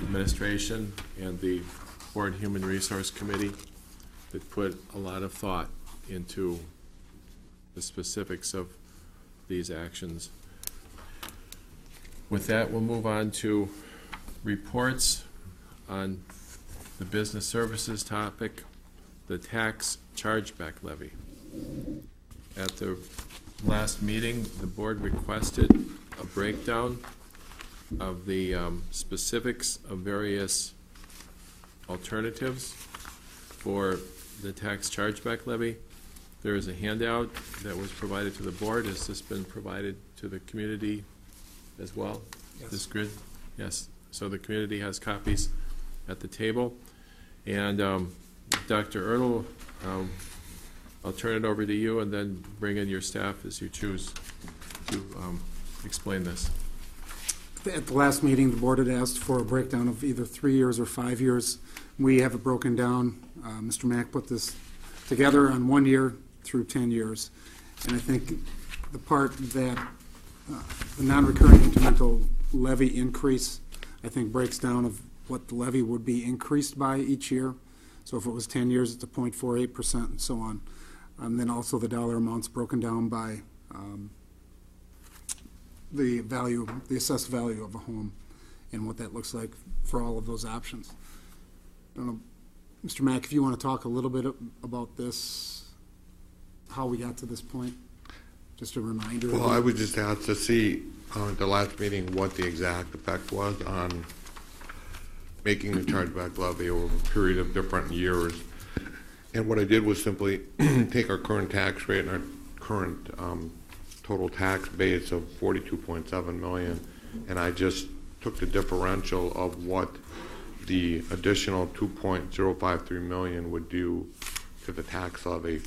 administration and the Board Human Resource Committee that put a lot of thought into the specifics of these actions. With that, we'll move on to reports on the business services topic, the tax chargeback levy. At the last meeting, the board requested a breakdown of the specifics of various alternatives for the tax chargeback levy. There is a handout that was provided to the board. Has this been provided to the community as well? Yes. This grid? Yes. So the community has copies at the table. And Dr. Erdl, I'll turn it over to you and then bring in your staff as you choose to explain this. At the last meeting, the board had asked for a breakdown of either 3 years or 5 years. We have it broken down. Mr. Mack put this together on 1 year through 10 years. And I think the part that The non-recurring incremental levy increase, I think, breaks down of what the levy would be increased by each year. So if it was 10 years, it's a 0.48% and so on. And then also the dollar amounts broken down by the value, the assessed value of a home and what that looks like for all of those options. I don't know, Mr. Mack, if you want to talk a little bit about this, how we got to this point, just a reminder. Well, I would just ask to see at the last meeting what the exact effect was on making the chargeback levy over a period of different years. And what I did was simply take our current tax rate and our current total tax base of $42.7 million, and I just took the differential of what the additional $2.053 million would do to the tax levy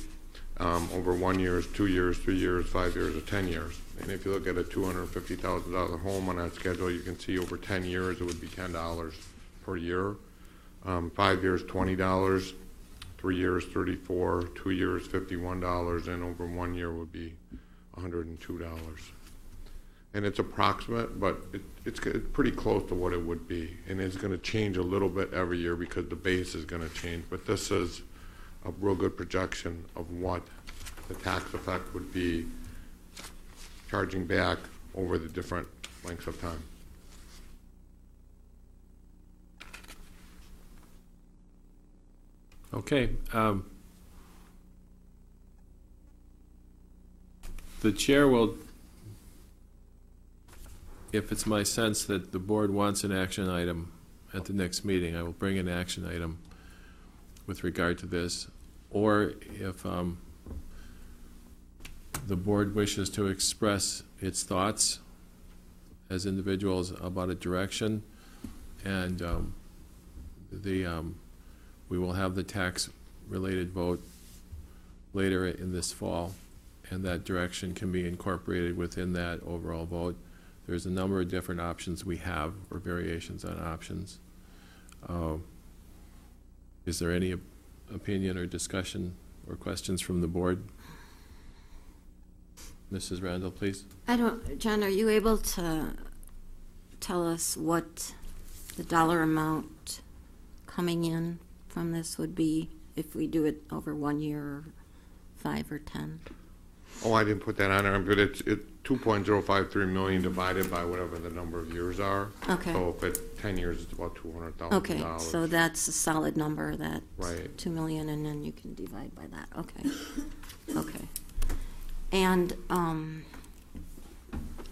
over 1 year, 2 years, 3 years, 5 years, or 10 years. And if you look at a $250,000 home on that schedule, you can see over 10 years it would be $10 per year. 5 years, $20. 3 years, $34. 2 years, $51, and over 1 year would be $102. And it's approximate, but it's pretty close to what it would be. And it's going to change a little bit every year because the base is going to change. But this is a real good projection of what the tax effect would be charging back over the different lengths of time. Okay. The chair will, if it's my sense that the board wants an action item at the next meeting, I will bring an action item with regard to this. Or if the board wishes to express its thoughts as individuals about a direction, and we will have the tax-related vote later in this fall, and that direction can be incorporated within that overall vote. There's a number of different options we have, or variations on options. Is there any opinion or discussion or questions from the board? Mrs. Randall, please. John, are you able to tell us what the dollar amount coming in from this would be if we do it over 1 year, or 5 or 10? Oh, I didn't put that on there, but it's 2.053 million divided by whatever the number of years are. Okay. So if it's 10 years, it's about $200,000. Okay, so that's a solid number, that right. 2 million, and then you can divide by that. Okay. Okay. And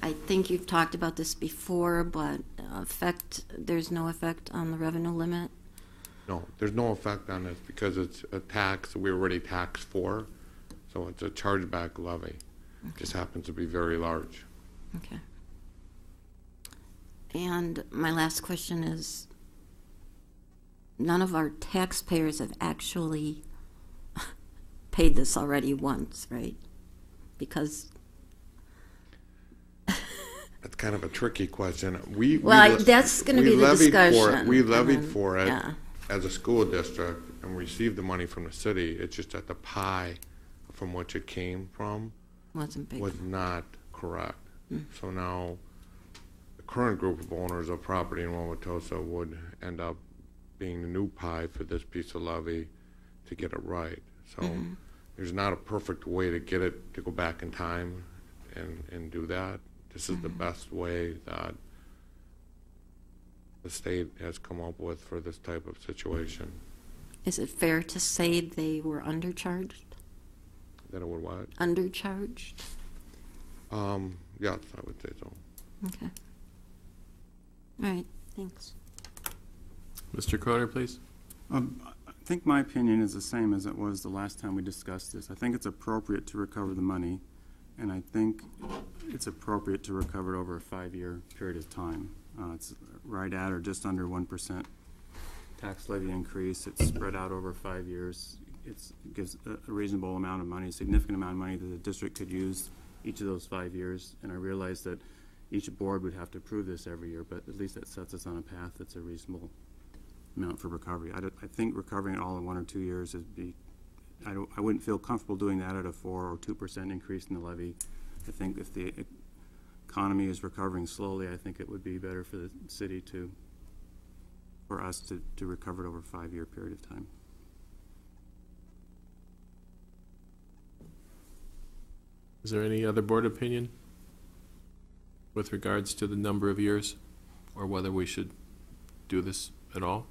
I think you've talked about this before, but there's no effect on the revenue limit? No, there's no effect on this because it's a tax we're already taxed for. So it's a chargeback levy. Okay. It just happens to be very large. Okay. And my last question is, none of our taxpayers have actually paid this already once, right? Because that's kind of a tricky question. That's going to be the discussion. We levied for it yeah. as a school district and received the money from the city. It's just that the pie from which it came from was not correct. So now the current group of owners of property in Wauwatosa would end up being the new pie for this piece of levy to get it right. So there's not a perfect way to get it to go back in time and do that. This is the best way that the state has come up with for this type of situation. Is it fair to say they were undercharged? That it would what? Undercharged? Yes, I would say so. Okay. All right, thanks. Mr. Croner, please. I think my opinion is the same as it was the last time we discussed this. I think it's appropriate to recover the money, and I think it's appropriate to recover it over a 5-year period of time. It's right at or just under 1% tax levy increase. It's spread out over 5 years. It gives a reasonable amount of money, a significant amount of money that the district could use each of those 5 years. And I realize that each board would have to approve this every year, but at least that sets us on a path that's a reasonable amount for recovery. I think recovering it all in 1 or 2 years I wouldn't feel comfortable doing that at a 4 or 2% increase in the levy. I think if the economy is recovering slowly, I think it would be better for the city for us to recover it over a 5-year period of time. Is there any other board opinion with regards to the number of years, or whether we should do this at all?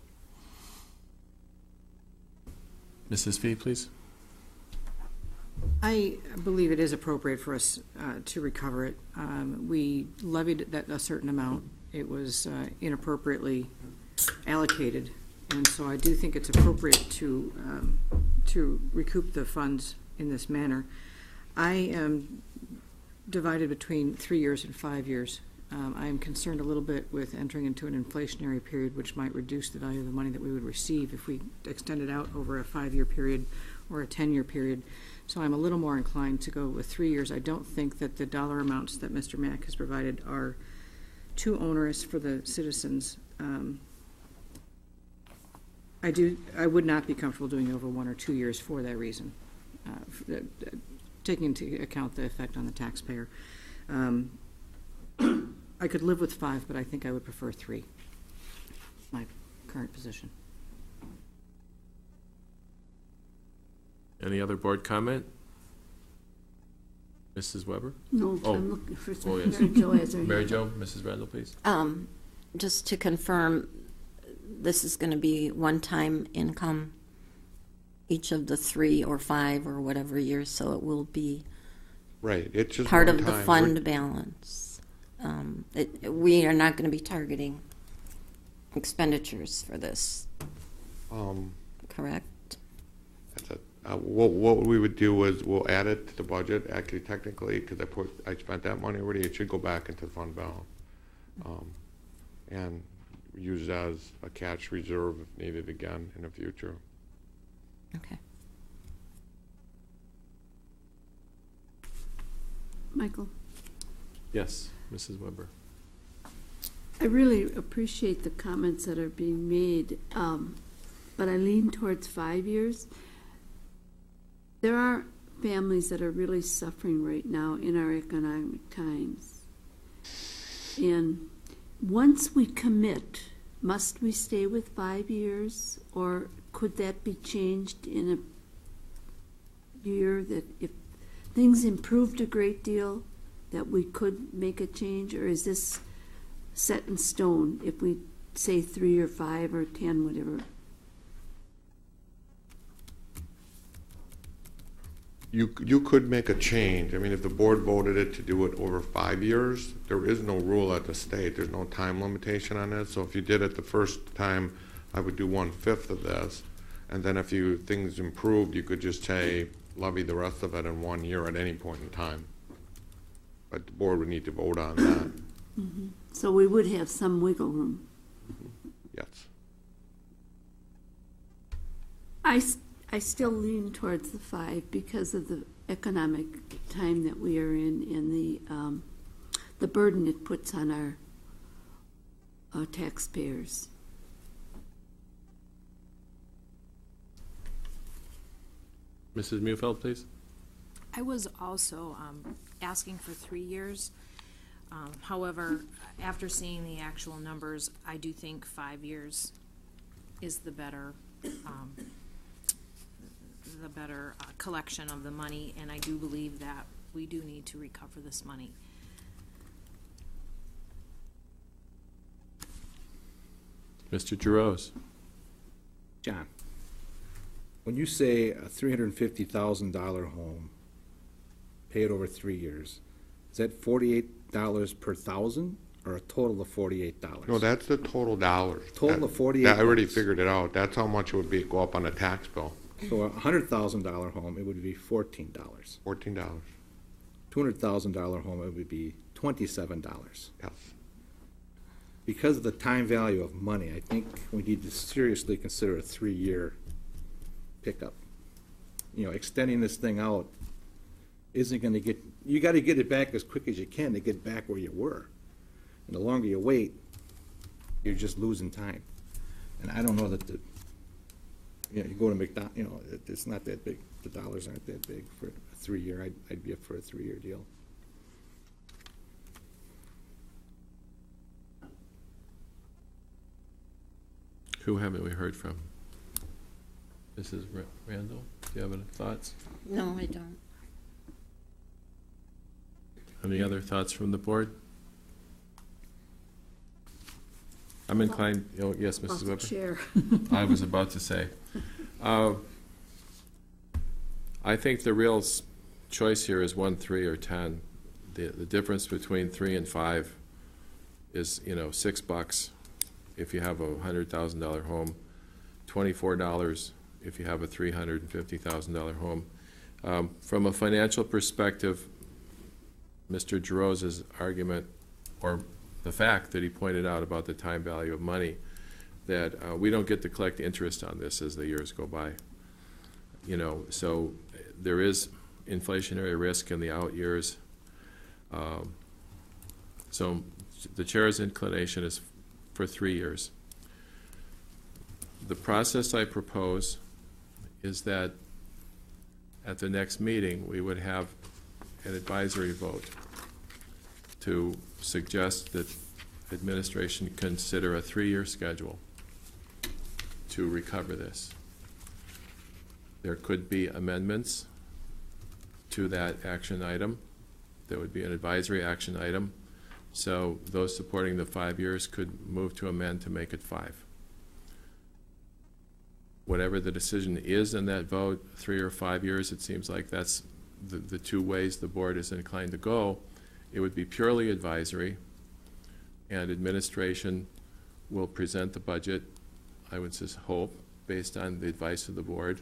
Mrs. Fee, please. I believe it is appropriate for us to recover it. We levied a certain amount. It was inappropriately allocated, and so I do think it's appropriate to recoup the funds in this manner. I am divided between 3 years and 5 years. I am concerned a little bit with entering into an inflationary period, which might reduce the value of the money that we would receive if we extend it out over a 5-year period or a 10-year period. So I'm a little more inclined to go with 3 years. I don't think that the dollar amounts that Mr. Mack has provided are too onerous for the citizens. I would not be comfortable doing over 1 or 2 years for that reason, taking into account the effect on the taxpayer. I could live with 5, but I think I would prefer 3. My current position. Any other board comment? Mrs. Weber? No, Oh. I'm looking for Oh, yes. Mary Jo has her hand. Mary Jo, Mrs. Randall, please. Just to confirm, this is going to be one-time income each of the 3 or 5 or whatever years, so it will be Right, it's just part one of the time. fund balance. We are not going to be targeting expenditures for this, correct? That's it. What we would do is we'll add it to the budget, actually technically, because I spent that money already, it should go back into the fund balance. And use it as a cash reserve if needed again in the future. Okay. Michael? Yes, Mrs. Weber. I really appreciate the comments that are being made, but I lean towards 5 years. There are families that are really suffering right now in our economic times. And once we commit, must we stay with 5 years, or could that be changed in a year that if things improved a great deal, that we could make a change, or is this set in stone if we say 3 or 5 or 10, whatever? You could make a change. I mean, if the board voted it to do it over 5 years, there is no rule at the state. There's no time limitation on it. So if you did it the first time, I would do 1/5 of this. And then if things improved, you could just say levy the rest of it in 1 year at any point in time. But the board would need to vote on that. Mm-hmm. So we would have some wiggle room. Yes. I still lean towards the 5 because of the economic time that we are in and the burden it puts on our taxpayers. Mrs. Mufeld, please. I was also asking for 3 years. However, after seeing the actual numbers, I do think 5 years is the better collection of the money, and I do believe that we do need to recover this money. Mr. Giroux. John, when you say a $350,000 home, pay it over 3 years, is that $48 per thousand or a total of $48? No, that's the total dollars. Total of 48. I already figured it out. That's how much it would be, go up on the tax bill. So a $100,000 home, it would be $14. $14. $200,000 home, it would be $27. Yes. Because of the time value of money, I think we need to seriously consider a 3-year pickup. You know, extending this thing out isn't going to get, you got to get it back as quick as you can to get back where you were. And the longer you wait, you're just losing time. And I don't know that you go to McDonald's, it's not that big. The dollars aren't that big for a 3-year. I'd be up for a 3-year deal. Who haven't we heard from? Mrs. Randall, do you have any thoughts? No, I don't. Any other thoughts from the board? I'm inclined, oh, yes, Mrs. Weber? Chair. I was about to say. I think the real choice here is 1, 3, or 10. The difference between 3 and 5 is, $6 if you have a $100,000 home, $24 if you have a $350,000 home. From a financial perspective, Mr. Girose's argument, or the fact that he pointed out about the time value of money, that we don't get to collect interest on this as the years go by. So there is inflationary risk in the out years. So the chair's inclination is for 3 years. The process I propose is that at the next meeting, we would have an advisory vote to suggest that administration consider a 3-year schedule to recover this. There could be amendments to that action item. There would be an advisory action item. So those supporting the 5 years could move to amend to make it 5. Whatever the decision is in that vote, 3 or 5 years, it seems like that's the two ways the board is inclined to go. It would be purely advisory, and administration will present the budget, I would just hope, based on the advice of the board.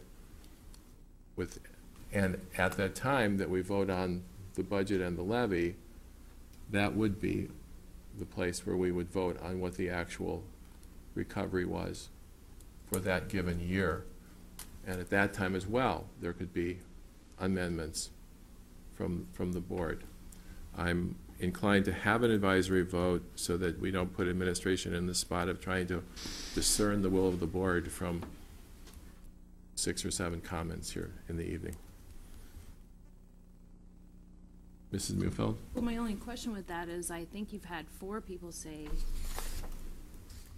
And at that time that we vote on the budget and the levy, that would be the place where we would vote on what the actual recovery was for that given year. And at that time as well, there could be amendments from the board. I'm inclined to have an advisory vote so that we don't put administration in the spot of trying to discern the will of the board from 6 or 7 comments here in the evening. Mrs. Mufeld? Well, my only question with that is I think you've had 4 people say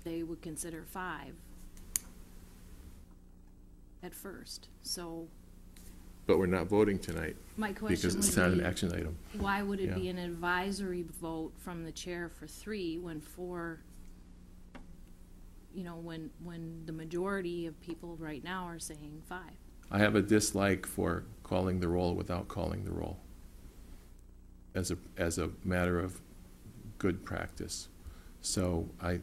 they would consider 5 at first. So But we're not voting tonight my question because it's would not an be, action item. why would it Yeah. be an advisory vote from the chair for 3 when 4, when the majority of people right now are saying 5? I have a dislike for calling the roll without calling the roll as a matter of good practice. So I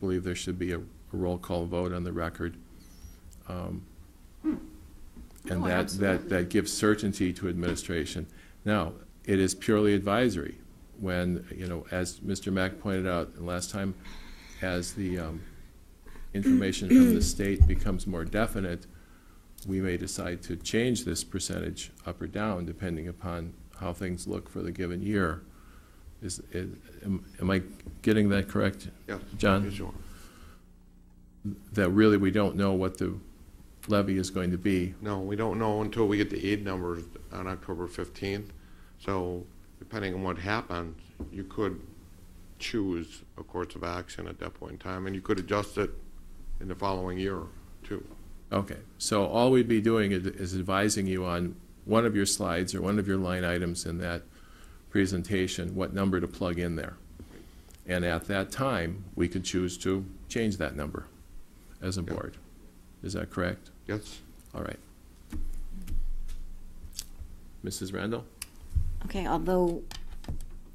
believe there should be a roll call vote on the record. And Oh, that gives certainty to administration. Now, it is purely advisory when, as Mr. Mack pointed out last time, as the information from the state becomes more definite, we may decide to change this percentage up or down depending upon how things look for the given year. Am I getting that correct, Yes. John? Yes, you are. That really we don't know what the levy is going to be. No, we don't know until we get the aid numbers on October 15th. So depending on what happens, you could choose a course of action at that point in time, and you could adjust it in the following year, too. Okay, so all we'd be doing is advising you on one of your slides or one of your line items in that presentation, what number to plug in there. And at that time, we could choose to change that number as a board. Is that correct? Yes. All right. Mrs. Randall? Okay, although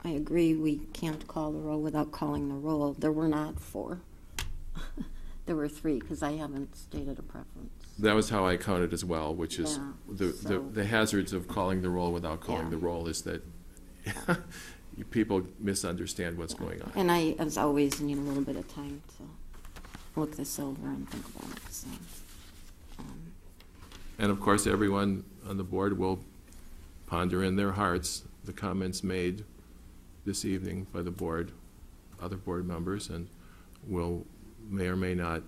I agree we can't call the roll without calling the roll, there were not 4. There were 3, because I haven't stated a preference. That was how I counted as well, which is Yeah, the hazards of calling the roll without calling Yeah. the roll is that people misunderstand what's going on. And I, as always, need a little bit of time to look this over and think about it, so. And of course, everyone on the board will ponder in their hearts the comments made this evening by the board, other board members, and may or may not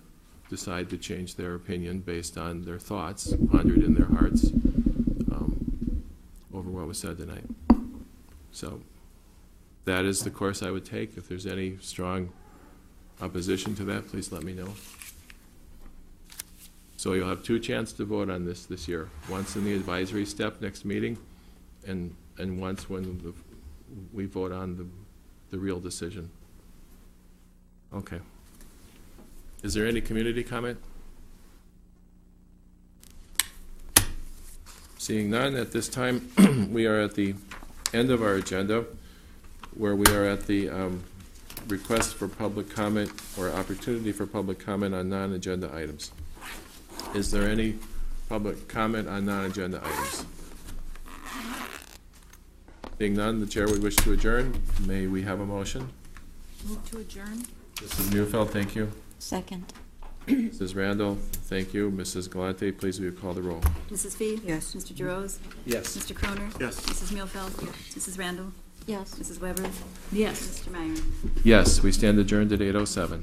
decide to change their opinion based on their thoughts pondered in their hearts over what was said tonight. So that is the course I would take. If there's any strong opposition to that, please let me know. So you'll have two chances to vote on this year. Once in the advisory step next meeting, and once when we vote on the real decision. Okay. Is there any community comment? Seeing none, at this time, we are at the end of our agenda, where we are at the request for public comment or opportunity for public comment on non-agenda items. Is there any public comment on non-agenda items? Being none, the chair would wish to adjourn. May we have a motion? Move to adjourn. Mrs. Neufeld, thank you. Second. Mrs. Randall, thank you. Mrs. Galante, please will you call the roll? Mrs. Fee? Yes. Mr. Giroux? Yes. Mr. Croner? Yes. Mrs. Muehlfeld? Mrs. Randall? Yes. Mrs. Weber? Yes. Mr. Meyer? Yes, we stand adjourned at 8:07.